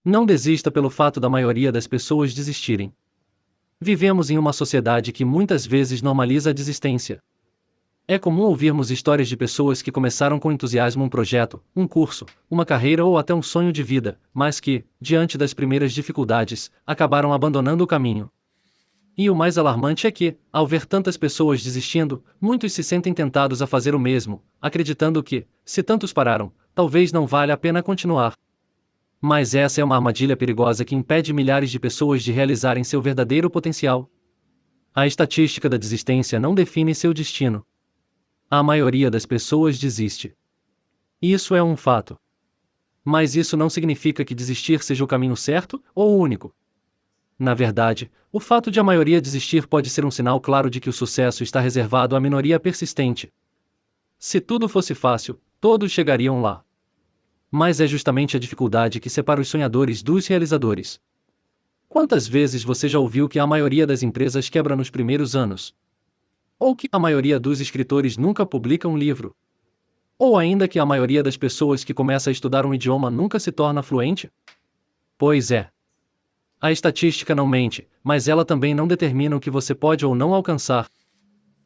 Não desista pelo fato da maioria das pessoas desistirem. Vivemos em uma sociedade que muitas vezes normaliza a desistência. É comum ouvirmos histórias de pessoas que começaram com entusiasmo um projeto, um curso, uma carreira ou até um sonho de vida, mas que, diante das primeiras dificuldades, acabaram abandonando o caminho. E o mais alarmante é que, ao ver tantas pessoas desistindo, muitos se sentem tentados a fazer o mesmo, acreditando que, se tantos pararam, talvez não valha a pena continuar. Mas essa é uma armadilha perigosa que impede milhares de pessoas de realizarem seu verdadeiro potencial. A estatística da desistência não define seu destino. A maioria das pessoas desiste. Isso é um fato. Mas isso não significa que desistir seja o caminho certo ou o único. Na verdade, o fato de a maioria desistir pode ser um sinal claro de que o sucesso está reservado à minoria persistente. Se tudo fosse fácil, todos chegariam lá. Mas é justamente a dificuldade que separa os sonhadores dos realizadores. Quantas vezes você já ouviu que a maioria das empresas quebra nos primeiros anos? Ou que a maioria dos escritores nunca publica um livro? Ou ainda que a maioria das pessoas que começa a estudar um idioma nunca se torna fluente? Pois é. A estatística não mente, mas ela também não determina o que você pode ou não alcançar.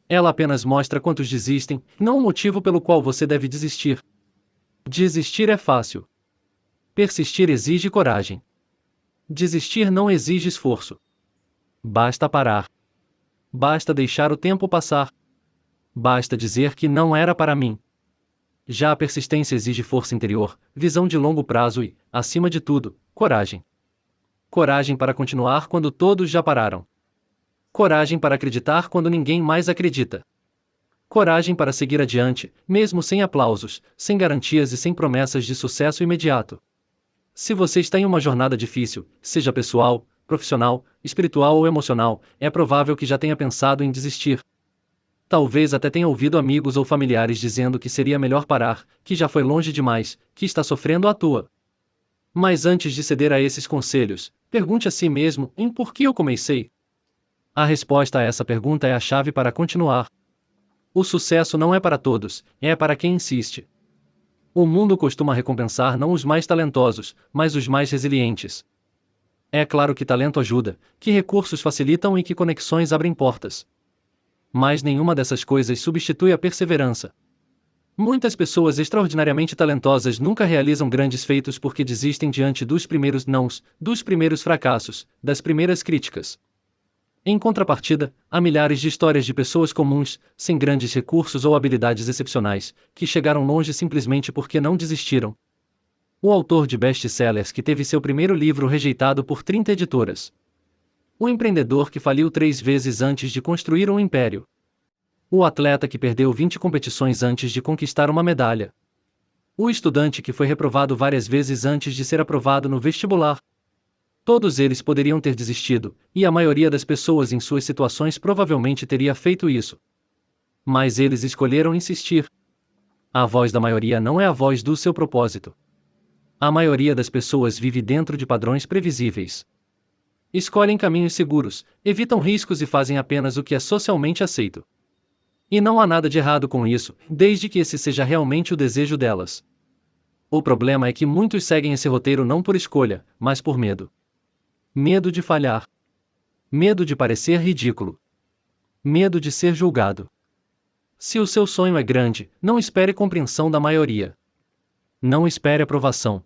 Ela apenas mostra quantos desistem, não o motivo pelo qual você deve desistir. Desistir é fácil. Persistir exige coragem. Desistir não exige esforço. Basta parar. Basta deixar o tempo passar. Basta dizer que não era para mim. Já a persistência exige força interior, visão de longo prazo e, acima de tudo, coragem. Coragem para continuar quando todos já pararam. Coragem para acreditar quando ninguém mais acredita. Coragem para seguir adiante, mesmo sem aplausos, sem garantias e sem promessas de sucesso imediato. Se você está em uma jornada difícil, seja pessoal, profissional, espiritual ou emocional, é provável que já tenha pensado em desistir. Talvez até tenha ouvido amigos ou familiares dizendo que seria melhor parar, que já foi longe demais, que está sofrendo à toa. Mas antes de ceder a esses conselhos, pergunte a si mesmo: em por que eu comecei? A resposta a essa pergunta é a chave para continuar. O sucesso não é para todos, é para quem insiste. O mundo costuma recompensar não os mais talentosos, mas os mais resilientes. É claro que talento ajuda, que recursos facilitam e que conexões abrem portas. Mas nenhuma dessas coisas substitui a perseverança. Muitas pessoas extraordinariamente talentosas nunca realizam grandes feitos porque desistem diante dos primeiros nãos, dos primeiros fracassos, das primeiras críticas. Em contrapartida, há milhares de histórias de pessoas comuns, sem grandes recursos ou habilidades excepcionais, que chegaram longe simplesmente porque não desistiram. O autor de best-sellers que teve seu primeiro livro rejeitado por 30 editoras. O empreendedor que faliu 3 vezes antes de construir um império. O atleta que perdeu 20 competições antes de conquistar uma medalha. O estudante que foi reprovado várias vezes antes de ser aprovado no vestibular. Todos eles poderiam ter desistido, e a maioria das pessoas em suas situações provavelmente teria feito isso. Mas eles escolheram insistir. A voz da maioria não é a voz do seu propósito. A maioria das pessoas vive dentro de padrões previsíveis. Escolhem caminhos seguros, evitam riscos e fazem apenas o que é socialmente aceito. E não há nada de errado com isso, desde que esse seja realmente o desejo delas. O problema é que muitos seguem esse roteiro não por escolha, mas por medo. Medo de falhar. Medo de parecer ridículo. Medo de ser julgado. Se o seu sonho é grande, não espere compreensão da maioria. Não espere aprovação.